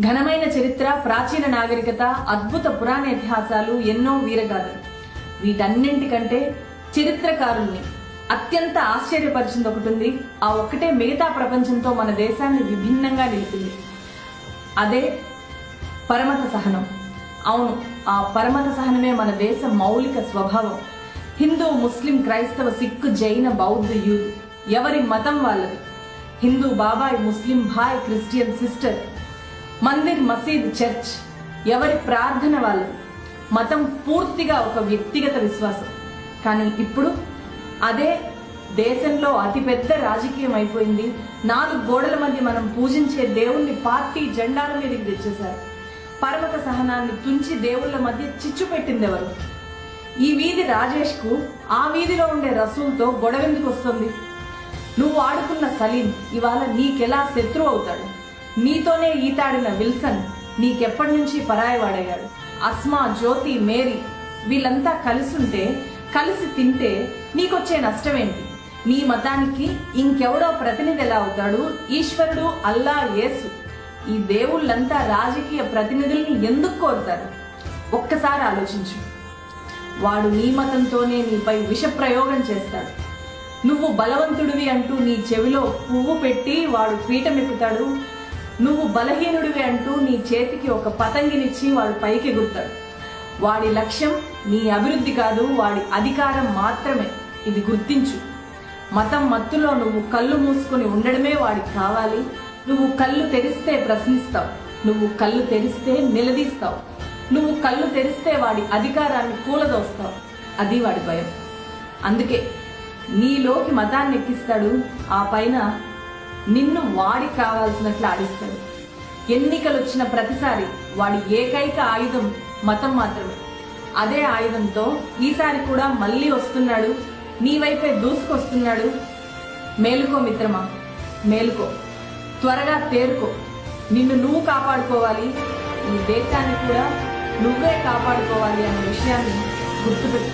ఘనమైన చరిత్ర, ప్రాచీన నాగరికత, అద్భుత పురాణ ఇతిహాసాలు, ఎన్నో వీరగాథలు. వీటన్నింటికంటే చరిత్రకారుల్ని అత్యంత ఆశ్చర్యపరిచింది ఒకటి ఉంది. ఆ ఒక్కటే మిగతా ప్రపంచంతో మన దేశాన్ని విభిన్నంగా నిలిపింది. అదే పరమత సహనం. అవును, ఆ పరమత సహనమే మన దేశ మౌలిక స్వభావం. హిందూ, ముస్లిం, క్రైస్తవ, సిక్కు, జైన, బౌద్ధ, ఎవరి మతం వాళ్ళది. హిందూ బాబాయ్, ముస్లిం భాయ్, క్రిస్టియన్ సిస్టర్. మందిర్, మసీద్, చర్చ్ ఎవరి ప్రార్థన వాళ్ళది. మతం పూర్తిగా ఒక వ్యక్తిగత విశ్వాసం. కానీ ఇప్పుడు అదే దేశంలో అతిపెద్ద రాజకీయం అయిపోయింది. 4 గోడల మధ్య మనం పూజించే దేవుణ్ణి పార్టీ జెండాల మీదకి తెచ్చేశారు. పరమత సహనాన్ని తుంచి దేవుళ్ళ మధ్య చిచ్చు పెట్టింది ఎవరు? ఈ వీధి రాజేష్ కు ఆ వీధిలో ఉండే రసూల్తో గొడవెందుకు వస్తుంది? నువ్వు ఆడుకున్న సలీం ఇవాళ నీకెలా శత్రువు అవుతాడు? నీతోనే ఈతాడిన విల్సన్ నీకెప్పటి నుంచి పరాయవాడయ్యాడు? అస్మా, జ్యోతి, మేరీ వీళ్ళంతా కలిసుంటే, కలిసి తింటే నీకొచ్చే నష్టమేంటి? నీ మతానికి ఇంకెవడో ప్రతినిధి ఎలా అవుతాడు? ఈశ్వరుడు, అల్లా, యేసు ఈ దేవుళ్ళంతా రాజకీయ ప్రతినిధుల్ని ఎందుకు కోరుతారు? ఒక్కసారి ఆలోచించు. వాడు నీ మతంతోనే నీపై విష ప్రయోగం చేస్తాడు. నువ్వు బలవంతుడివి అంటూ నీ చెవిలో పువ్వు పెట్టి వాడు పీఠం ఎక్కుతాడు. నువ్వు బలహీనుడివి అంటూ నీ చేతికి ఒక పతంగినిచ్చి వాడు పైకి ఎగురుతాడు. వాడి లక్ష్యం నీ అభివృద్ధి కాదు, వాడి అధికారం మాత్రమే. ఇది గుర్తించు. మతం మత్తులో నువ్వు కళ్ళు మూసుకొని ఉండడమే వాడికి కావాలి. నువ్వు కళ్ళు తెరిస్తే ప్రశ్నిస్తావు. నువ్వు కళ్ళు తెరిస్తే నిలదీస్తావు. నువ్వు కళ్ళు తెరిస్తే వాడి అధికారాన్ని కూలదోస్తావు. అది వాడి భయం. అందుకే నీలోకి మతాన్ని ఎక్కిస్తాడు. ఆ పైన నిన్ను వాడికి కావాల్సినట్లు ఆడిస్తాడు. ఎన్నికలు వచ్చిన ప్రతిసారి వాడి ఏకైక ఆయుధం మతం మాత్రమే. అదే ఆయుధంతో ఈసారి కూడా మళ్ళీ వస్తున్నాడు. నీ వైపే దూసుకొస్తున్నాడు. మేలుకో మిత్రమా, మేలుకో. త్వరగా తేరుకో. నిన్ను నువ్వు కాపాడుకోవాలి, ఈ దేశాన్ని కూడా నువ్వే కాపాడుకోవాలి అనే విషయాన్ని గుర్తుపెట్టు.